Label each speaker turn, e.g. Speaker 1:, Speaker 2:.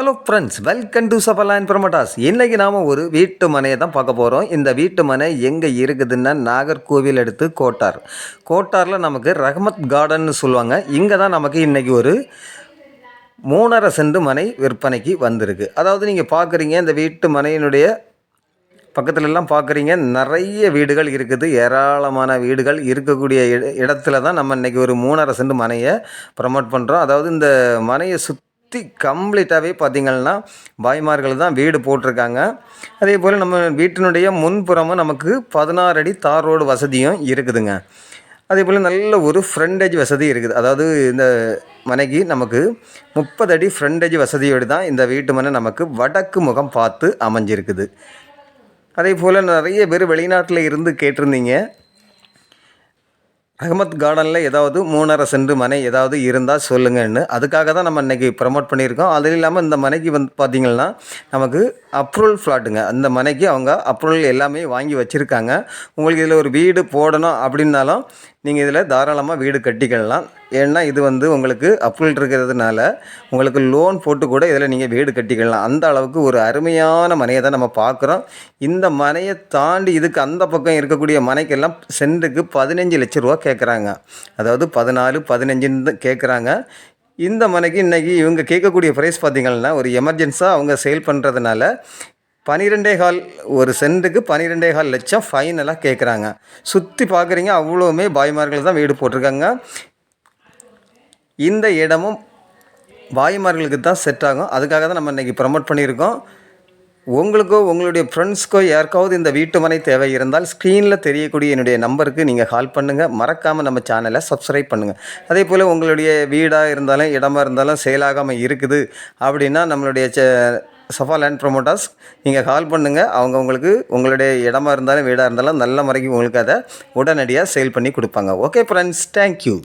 Speaker 1: Hello friends, welcome to Safa land promoters. இன்றைக்கி நாம் ஒரு வீட்டு மனையை தான் பார்க்க போகிறோம். இந்த வீட்டு மனை எங்கே இருக்குதுன்னா நாகர்கோவில் அடுத்து கோட்டாரில் நமக்கு ரஹமத் கார்டன்னு சொல்லுவாங்க. இங்கே தான் நமக்கு இன்றைக்கி ஒரு 3.5 சென்ட் மனை விற்பனைக்கு வந்திருக்கு. அதாவது நீங்கள் பார்க்குறீங்க, இந்த வீட்டு மனையினுடைய பக்கத்துலலாம் பார்க்குறீங்க, நிறைய வீடுகள் இருக்குது. ஏராளமான வீடுகள் இருக்கக்கூடிய இடத்துல தான் நம்ம இன்றைக்கி ஒரு 3.5 சென்ட் மனையை ப்ரமோட் பண்ணுறோம். அதாவது இந்த மனையை கம்ப்ளீட்டாகவே பார்த்திங்கன்னா பாய்மார்கள் தான் வீடு போட்டிருக்காங்க. அதே போல் நம்ம வீட்டினுடைய முன்புறமும் நமக்கு 16 அடி தார் ரோடு வசதியும் இருக்குதுங்க. அதே போல் நல்ல ஒரு ஃப்ரண்டேஜ் வசதி இருக்குது. அதாவது இந்த மனைக்கு நமக்கு 30 அடி ஃப்ரண்டேஜ் வசதியோடு தான் இந்த வீட்டு மனை நமக்கு வடக்கு முகம் பார்த்து அமைஞ்சிருக்குது. அதே போல் நிறைய பேர் வெளிநாட்டில் இருந்து கேட்டிருந்தீங்க, ரஹமத் கார்டனில் ஏதாவது 3.5 சென்ட் மனை ஏதாவது இருந்தால் சொல்லுங்கன்னு. அதுக்காக தான் நம்ம இன்றைக்கி ப்ரமோட் பண்ணியிருக்கோம். அது இல்லாமல் இந்த மனைக்கு பார்த்திங்கன்னா நமக்கு அப்ரூவல் ஃப்ளாட்டுங்க. அந்த மனைக்கு அவங்க அப்ரூவல் எல்லாமே வாங்கி வச்சுருக்காங்க. உங்களுக்கு இதில் ஒரு வீடு போடணும் அப்படின்னாலும் நீங்கள் இதில் தாராளமாக வீடு கட்டிக்கலாம். ஏன்னா இது உங்களுக்கு அப்ரூவல் இருக்கிறதுனால உங்களுக்கு லோன் போட்டு கூட இதில் நீங்கள் வீடு கட்டிக்கலாம். அந்த அளவுக்கு ஒரு அருமையான மனையை தான் நம்ம பார்க்குறோம். இந்த மனையை தாண்டி இதுக்கு அந்த பக்கம் இருக்கக்கூடிய மனைக்கெல்லாம் சென்ட்டுக்கு 15 லட்ச ரூபா கேட்குறாங்க. அதாவது 14, 15 கேட்குறாங்க. இந்த மனைக்கு இன்றைக்கி இவங்க கேட்கக்கூடிய ப்ரைஸ் பார்த்திங்கன்னா ஒரு எமர்ஜென்ஸாக அவங்க சேல் பண்ணுறதுனால 12.25 ஒரு சென்ட்டுக்கு 12.25 லட்சம் ஃபைனலாக கேட்குறாங்க. சுற்றி பார்க்குறீங்க, அவ்வளோவுமே பாய்மார்கள் தான் வீடு போட்டிருக்காங்க. இந்த இடமும் பாய்மார்களுக்கு தான் செட் ஆகும். அதுக்காக தான் நம்ம இன்றைக்கி ப்ரமோட் பண்ணியிருக்கோம். உங்களுக்கோ உங்களுடைய ஃப்ரெண்ட்ஸ்க்கோ யாருக்காவது இந்த வீட்டு மனை தேவை இருந்தால் ஸ்க்ரீனில் தெரியக்கூடிய என்னுடைய நம்பருக்கு நீங்கள் கால் பண்ணுங்கள். மறக்காமல் நம்ம சேனலை சப்ஸ்கிரைப் பண்ணுங்கள். அதே போல் உங்களுடைய வீடாக இருந்தாலும் இடமாக இருந்தாலும் சேலாகாமல் இருக்குது அப்படின்னா நம்மளுடைய சஃபா லேண்ட் ப்ரமோட்டர்ஸ் நீங்கள் கால் பண்ணுங்கள். உங்களுக்கு உங்களுடைய இடமா இருந்தாலும் வீடாக இருந்தாலும் நல்ல முறைக்கு உங்களுக்கு அதை உடனடியாக சேல் பண்ணி கொடுப்பாங்க. Okay friends, thank you.